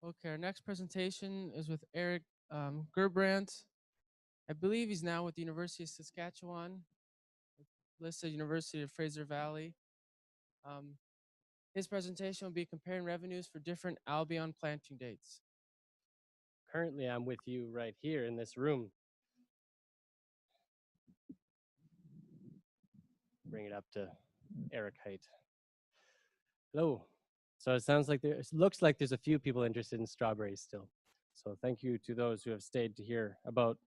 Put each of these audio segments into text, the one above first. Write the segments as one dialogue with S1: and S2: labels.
S1: Okay, our next presentation is with Eric Gerbrandt. I believe he's now with the University of Saskatchewan, listed University of Fraser Valley. Um, his presentation will be comparing revenues for different Albion planting dates.
S2: Currently, I'm with you right here in this room. Bring it up to Eric height. Hello. So it sounds like looks like there's a few people interested in strawberries still. So thank you to those who have stayed to hear about,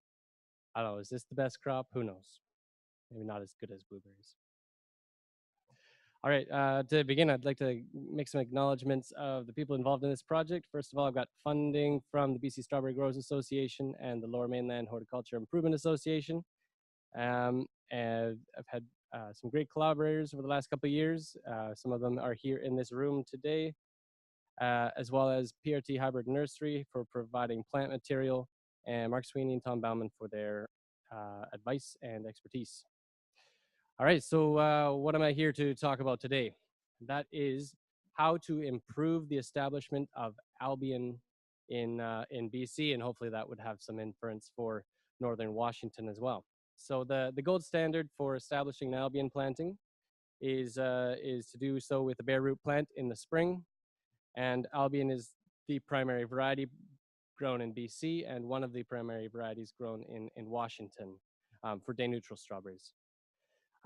S2: I don't know, is this the best crop? Who knows? Maybe not as good as blueberries. All right, to begin, I'd like to make some acknowledgements of the people involved in this project. First of all, I've got funding from the BC Strawberry Growers Association and the Lower Mainland Horticulture Improvement Association. And I've had some great collaborators over the last couple of years. Some of them are here in this room today, as well as PRT Hybrid Nursery for providing plant material, and Mark Sweeney and Tom Bauman for their advice and expertise. All right, so what am I here to talk about today? That is how to improve the establishment of Albion in BC, and hopefully that would have some inference for Northern Washington as well. So the gold standard for establishing an Albion planting is to do so with a bare root plant in the spring, and Albion is the primary variety grown in BC and one of the primary varieties grown in Washington for day neutral strawberries.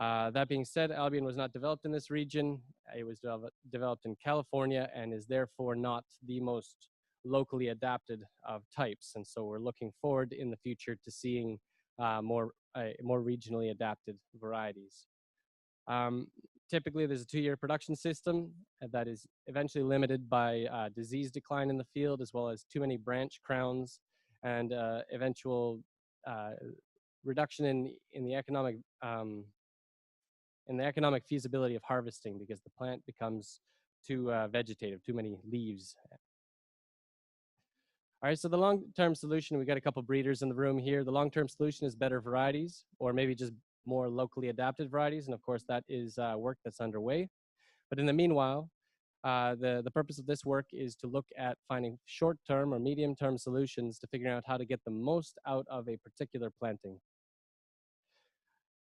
S2: That being said, Albion was not developed in this region. It was developed in California and is therefore not the most locally adapted of types. And so we're looking forward in the future to seeing more regionally adapted varieties. Typically, there's a 2-year production system that is eventually limited by disease decline in the field, as well as too many branch crowns and eventual reduction in the economic feasibility of harvesting because the plant becomes too vegetative, too many leaves. All right, so the long-term solution, we got a couple breeders in the room here. The long-term solution is better varieties, or maybe just more locally adapted varieties, and of course that is work that's underway. But in the meanwhile, the purpose of this work is to look at finding short-term or medium-term solutions to figuring out how to get the most out of a particular planting.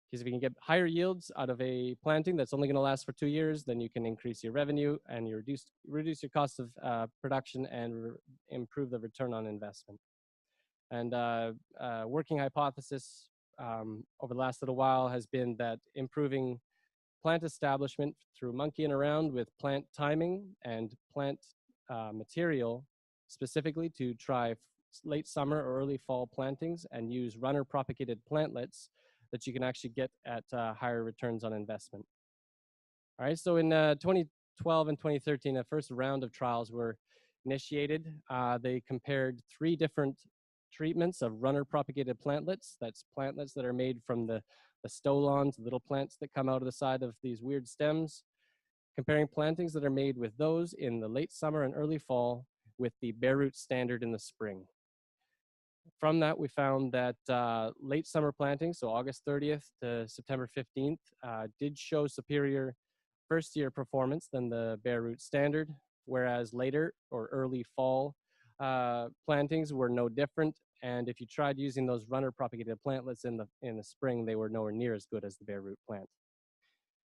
S2: Because if you can get higher yields out of a planting that's only going to last for 2 years, then you can increase your revenue and you reduce your cost of production and improve the return on investment. And working hypothesis over the last little while has been that improving plant establishment through monkeying around with plant timing and plant material, specifically to try late summer or early fall plantings and use runner propagated plantlets that you can actually get at higher returns on investment. All right, so in 2012 and 2013, a first round of trials were initiated. They compared 3 different treatments of runner propagated plantlets. That's plantlets that are made from the stolons, little plants that come out of the side of these weird stems, comparing plantings that are made with those in the late summer and early fall with the bare root standard in the spring. From that, we found that late summer plantings, so August 30th to September 15th, did show superior first year performance than the bare root standard, whereas later or early fall plantings were no different. And if you tried using those runner propagated plantlets in the spring, they were nowhere near as good as the bare root plant.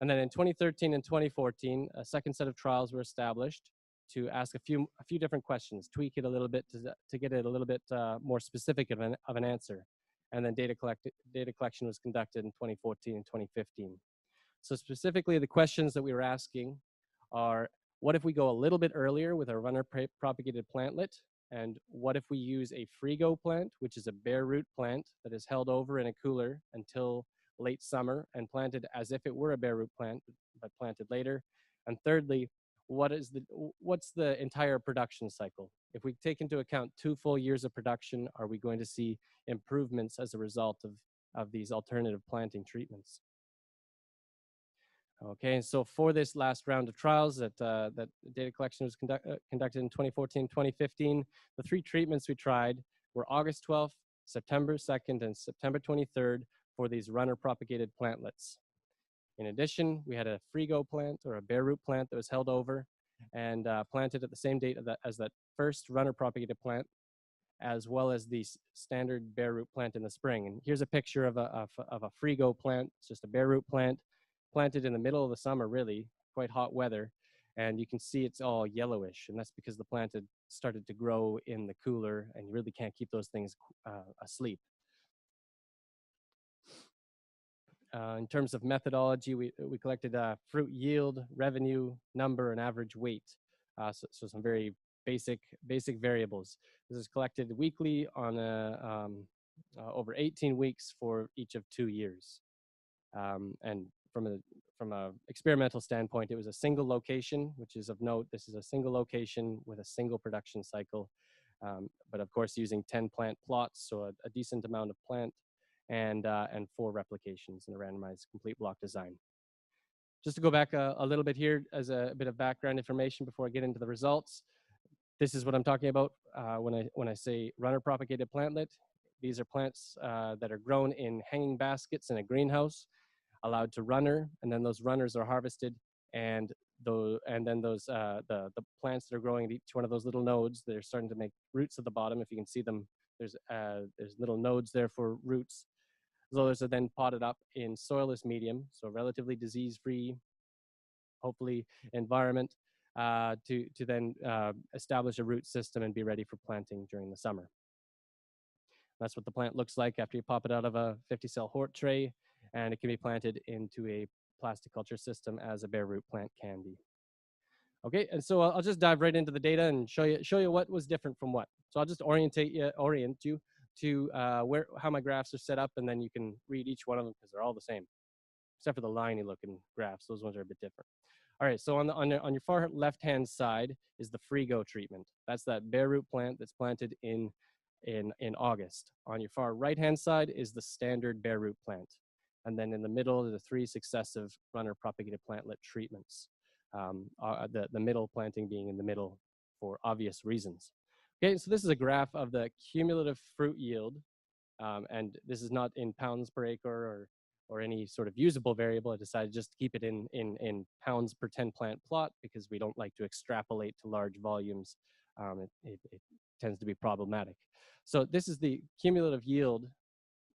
S2: And then in 2013 and 2014, a second set of trials were established to ask a few different questions, tweak it a little bit to get it a little bit more specific of an answer. And then data collection was conducted in 2014 and 2015. So specifically, the questions that we were asking are, what if we go a little bit earlier with our runner propagated plantlet? And what if we use a frigo plant, which is a bare root plant that is held over in a cooler until late summer and planted as if it were a bare root plant, but planted later? And thirdly, what's the entire production cycle? If we take into account 2 full years of production, are we going to see improvements as a result of these alternative planting treatments? Okay, and so for this last round of trials that data collection was conducted in 2014, 2015, the 3 treatments we tried were August 12th, September 2nd, and September 23rd for these runner propagated plantlets. In addition, we had a frigo plant or a bare root plant that was held over and planted at the same date as that first runner propagated plant, as well as the standard bare root plant in the spring. And here's a picture of a frigo plant. It's just a bare root plant planted in the middle of the summer, really quite hot weather. And you can see it's all yellowish, and that's because the plant had started to grow in the cooler, and you really can't keep those things asleep. In terms of methodology, we collected fruit yield, revenue, number, and average weight. So some very basic variables. This is collected weekly on over 18 weeks for each of 2 years. And from a experimental standpoint, it was a single location, which is of note. This is a single location with a single production cycle, but of course using 10 plant plots, so a decent amount of plant, and 4 replications in a randomized complete block design. Just to go back a little bit here as a bit of background information before I get into the results. This is what I'm talking about when I say runner propagated plantlet. These are plants that are grown in hanging baskets in a greenhouse, allowed to runner, and then those runners are harvested, and then the plants that are growing at each one of those little nodes, they're starting to make roots at the bottom. If you can see them, there's little nodes there for roots. Those are then potted up in soilless medium, so relatively disease-free, hopefully, environment to then establish a root system and be ready for planting during the summer. That's what the plant looks like after you pop it out of a 50-cell hort tray, and it can be planted into a plastic culture system as a bare root plant can be. Okay, and so I'll just dive right into the data and show you what was different from what. So I'll just orient you to how my graphs are set up, and then you can read each one of them because they're all the same, except for the liney looking graphs. Those ones are a bit different. All right, so on your far left-hand side is the frigo treatment. That's that bare root plant that's planted in August. On your far right-hand side is the standard bare root plant. And then in the middle are the 3 successive runner propagated plantlet treatments. The middle planting being in the middle for obvious reasons. Okay, so this is a graph of the cumulative fruit yield. And this is not in pounds per acre or any sort of usable variable. I decided just to keep it in pounds per 10 plant plot because we don't like to extrapolate to large volumes. It tends to be problematic. So this is the cumulative yield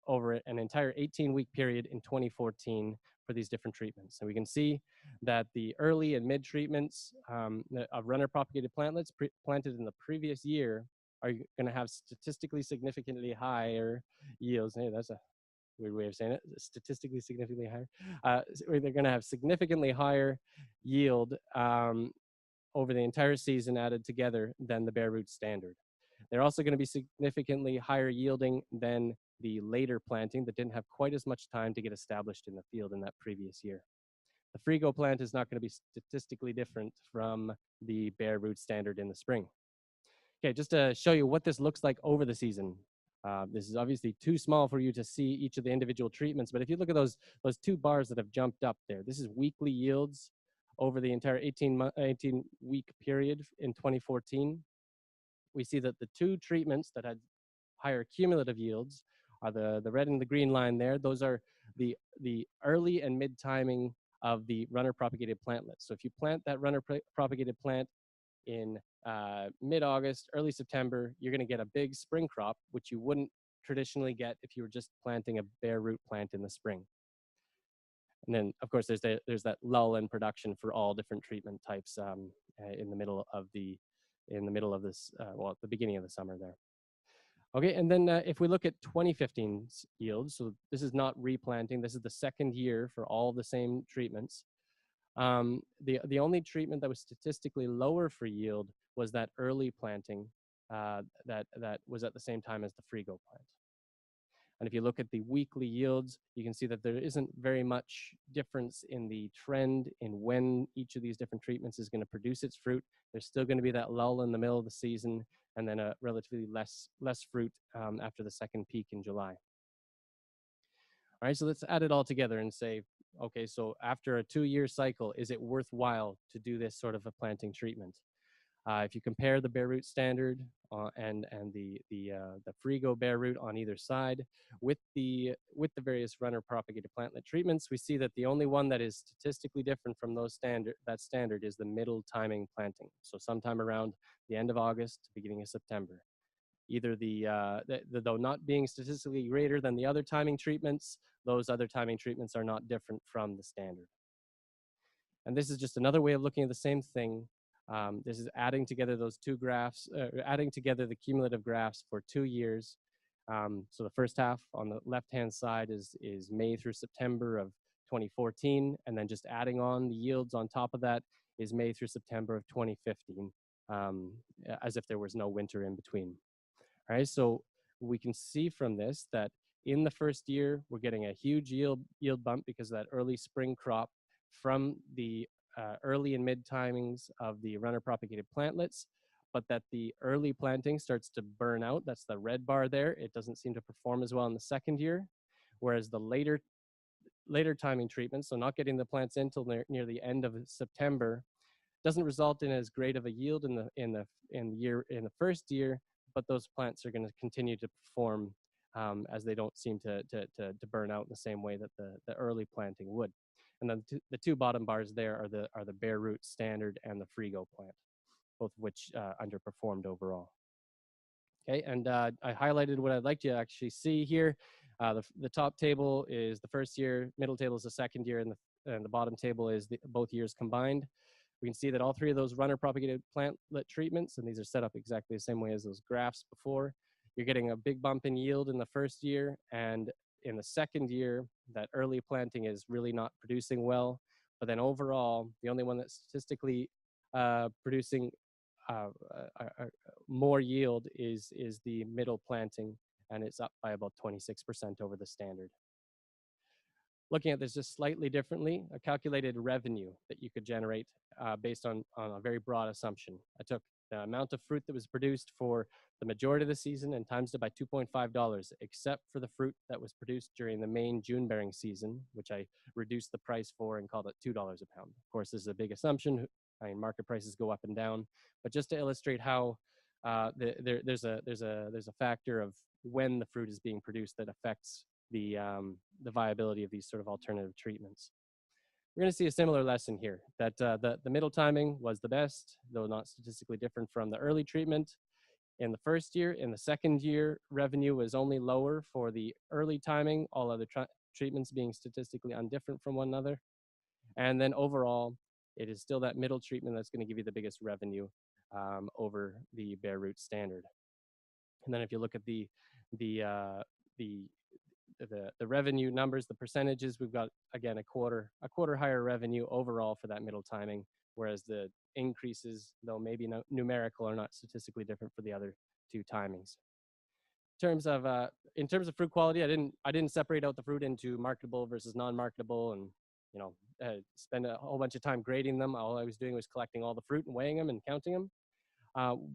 S2: over an entire 18-week period in 2014 for these different treatments. And we can see that the early and mid treatments of runner propagated plantlets planted in the previous year are going to have statistically significantly higher yields. Hey, that's a weird way of saying it. Statistically significantly higher. They're going to have significantly higher yield over the entire season added together than the bare root standard. They're also going to be significantly higher yielding than the later planting that didn't have quite as much time to get established in the field in that previous year. The frigo plant is not going to be statistically different from the bare root standard in the spring. Okay, just to show you what this looks like over the season. This is obviously too small for you to see each of the individual treatments, but if you look at those 2 bars that have jumped up there, this is weekly yields over the entire 18-week period in 2014. We see that the 2 treatments that had higher cumulative yields are the red and the green line there. Those are the early and mid timing of the runner propagated plantlets. So if you plant that runner propagated plant in mid-August, early September, you're going to get a big spring crop, which you wouldn't traditionally get if you were just planting a bare root plant in the spring. And then, of course, there's that lull in production for all different treatment types in the middle of this, at the beginning of the summer there. Okay, and then if we look at 2015's yields, so this is not replanting, this is the second year for all the same treatments. The only treatment that was statistically lower for yield was that early planting that was at the same time as the frigo plant. And if you look at the weekly yields, you can see that there isn't very much difference in the trend in when each of these different treatments is going to produce its fruit. There's still going to be that lull in the middle of the season, and then a relatively less fruit after the second peak in July. All right, so let's add it all together and say, okay, so after a 2-year cycle, is it worthwhile to do this sort of a planting treatment? If you compare the bare root standard and the Frigo bare root on either side, with the various runner propagated plantlet treatments, we see that the only one that is statistically different from that standard is the middle timing planting. So sometime around the end of August, beginning of September. Either though not being statistically greater than the other timing treatments, those other timing treatments are not different from the standard. And this is just another way of looking at the same thing. This is adding together those two graphs, adding together the cumulative graphs for 2 years. So the first half on the left-hand side is May through September of 2014, and then just adding on the yields on top of that is May through September of 2015, as if there was no winter in between. All right, so we can see from this that in the first year, we're getting a huge yield bump because of that early spring crop from the early and mid timings of the runner propagated plantlets, but that the early planting starts to burn out. That's the red bar there. It doesn't seem to perform as well in the second year, whereas the later timing treatments, so not getting the plants in till near the end of September, doesn't result in as great of a yield in the first year, but those plants are going to continue to perform as they don't seem to burn out in the same way that the early planting would. And then the two bottom bars there are the bare root standard and the Frigo plant, both of which underperformed overall. Okay, and I highlighted what I'd like you to actually see here. The top table is the first year, middle table is the second year, and the bottom table is both years combined. We can see that all three of those runner propagated plantlet treatments, and these are set up exactly the same way as those graphs before, you're getting a big bump in yield in the first year, and in the second year, that early planting is really not producing well. But then overall, the only one that's statistically producing more yield is the middle planting, and it's up by about 26% over the standard. Looking at this just slightly differently, a calculated revenue that you could generate based on a very broad assumption. I took the amount of fruit that was produced for the majority of the season and times it by $2.5, except for the fruit that was produced during the main June bearing season, which I reduced the price for and called it $2 a pound. Of course, this is a big assumption. I mean, market prices go up and down, but just to illustrate how there's a factor of when the fruit is being produced that affects the viability of these sort of alternative treatments. We're going to see a similar lesson here, that the middle timing was the best, though not statistically different from the early treatment in the first year. In the second year, revenue was only lower for the early timing, all other treatments being statistically undifferent from one another. And then overall, it is still that middle treatment that's going to give you the biggest revenue over the bare root standard. And then if you look at the revenue numbers, the percentages, we've got, again, a quarter higher revenue overall for that middle timing, whereas the increases, though maybe numerical, are not statistically different for the other two timings. In terms of fruit quality, I didn't separate out the fruit into marketable versus non-marketable and spend a whole bunch of time grading them. All I was doing was collecting all the fruit and weighing them and counting them.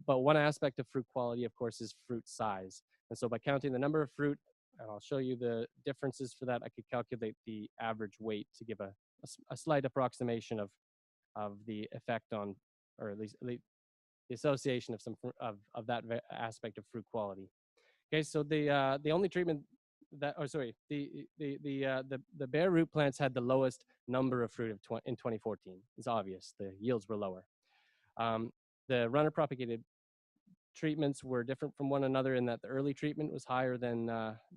S2: But one aspect of fruit quality, of course, is fruit size. And so by counting the number of fruit, and I'll show you the differences for that, I could calculate the average weight to give a slight approximation of the effect on, or at least the association of that aspect of fruit quality. Okay, so the only treatment that, the bare root plants had the lowest number of fruit in 2014. It's obvious, the yields were lower. The runner propagated treatments were different from one another in that the early treatment was higher than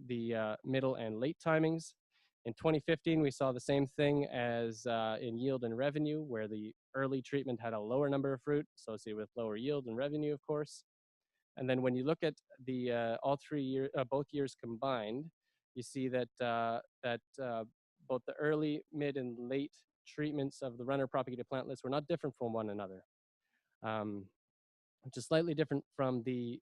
S2: the middle and late timings. In 2015, we saw the same thing as in yield and revenue, where the early treatment had a lower number of fruit associated with lower yield and revenue, of course. And then when you look at the both years combined, you see that both the early, mid, and late treatments of the runner propagated plantlets were not different from one another. Which is slightly different from the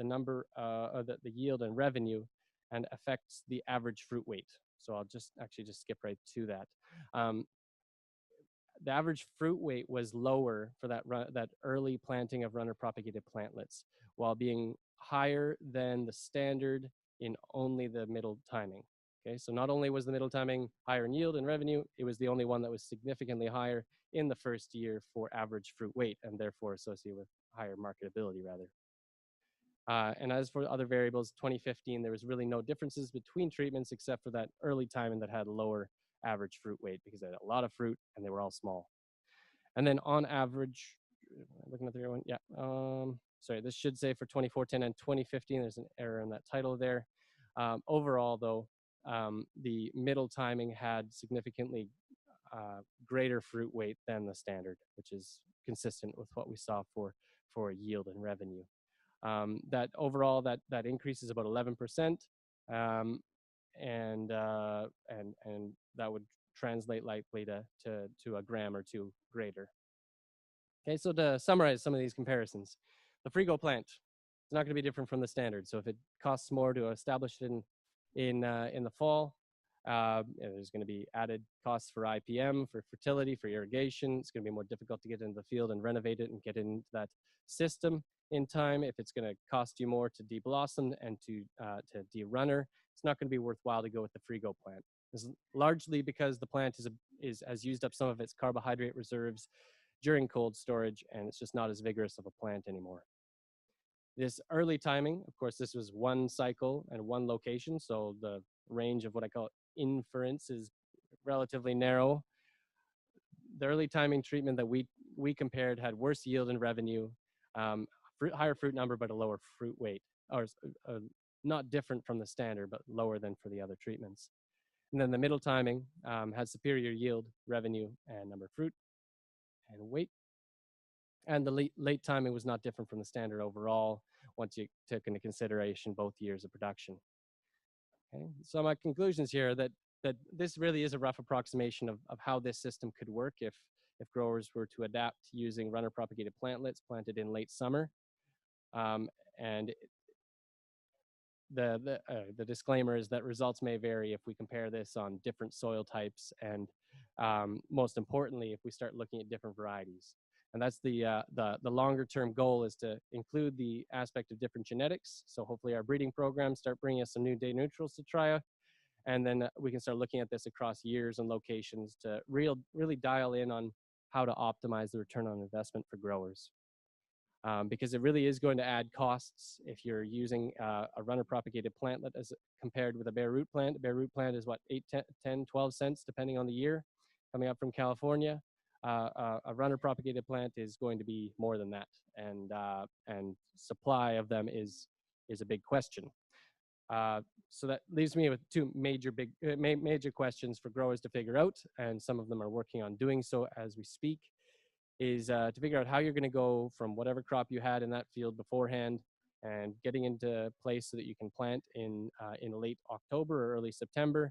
S2: number the yield and revenue, and affects the average fruit weight. So I'll just skip right to that. The average fruit weight was lower for that early planting of runner propagated plantlets, while being higher than the standard in only the middle timing. Okay, so not only was the middle timing higher in yield and revenue, it was the only one that was significantly higher in the first year for average fruit weight, and therefore associated with higher marketability, rather. And as for other variables, 2015, there was really no differences between treatments except for that early timing that had lower average fruit weight because they had a lot of fruit and they were all small. And then on average, looking at the other one, yeah. Sorry, this should say for 2014 and 2015, there's an error in that title there. Overall, though, the middle timing had significantly greater fruit weight than the standard, which is consistent with what we saw for yield and revenue. That overall, that increase is about 11%, and that would translate likely to a gram or two greater. Okay, so to summarize some of these comparisons, the Frigo plant is not going to be different from the standard. So if it costs more to establish it in the fall, there's going to be added costs for IPM, for fertility, for irrigation. It's going to be more difficult to get into the field and renovate it and get into that system in time. If it's going to cost you more to deblossom and to de-runner, it's not going to be worthwhile to go with the Frigo plant. This is largely because the plant has used up some of its carbohydrate reserves during cold storage, and it's just not as vigorous of a plant anymore. This early timing, of course, this was one cycle and one location, so the range of what I call inference is relatively narrow. The early timing treatment that we compared had worse yield and revenue, higher fruit number, but a lower fruit weight, or not different from the standard, but lower than for the other treatments. And then the middle timing had superior yield, revenue, and number of fruit and weight. And the late timing was not different from the standard overall once you took into consideration both years of production. Okay, so my conclusions here are that this really is a rough approximation of how this system could work if growers were to adapt using runner propagated plantlets planted in late summer. And the disclaimer is that results may vary if we compare this on different soil types, and most importantly, if we start looking at different varieties. And that's the longer term goal, is to include the aspect of different genetics. So hopefully our breeding programs start bringing us some new day neutrals to try, and then we can start looking at this across years and locations to really dial in on how to optimize the return on investment for growers. Because it really is going to add costs if you're using a runner propagated plantlet as compared with a bare root plant. A bare root plant is what, 8, 10, 12 cents, depending on the year, coming up from California. A runner propagated plant is going to be more than that, and supply of them is a big question. So that leaves me with two major questions for growers to figure out, and some of them are working on doing so as we speak, is to figure out how you're going to go from whatever crop you had in that field beforehand and getting into place so that you can plant in late October or early September,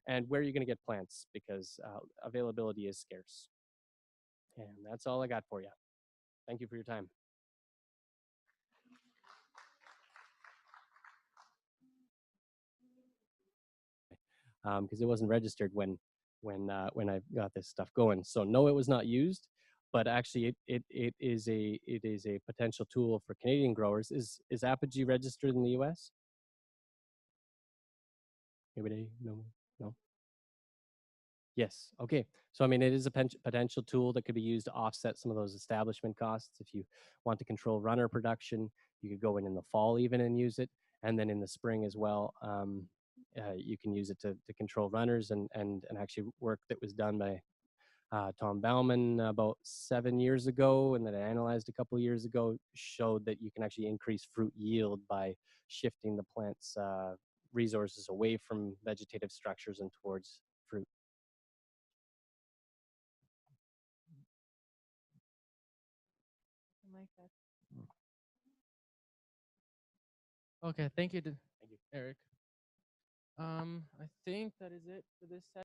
S2: and where you're going to get plants, because availability is scarce. And that's all I got for you. Thank you for your time. Because it wasn't registered when I got this stuff going. So no, it was not used, but actually it is a potential tool for Canadian growers. Is Apogee registered in the U.S.? Anybody? No. Yes. Okay. So I mean, it is a potential tool that could be used to offset some of those establishment costs. If you want to control runner production, you could go in the fall even and use it, and then in the spring as well. You can use it to control runners, and actually work that was done by Tom Bauman about 7 years ago, and that I analyzed a couple of years ago, showed that you can actually increase fruit yield by shifting the plant's resources away from vegetative structures and towards fruit.
S1: Like that. Okay, thank you,
S2: Thank you.
S1: Eric. I think that is it for this session.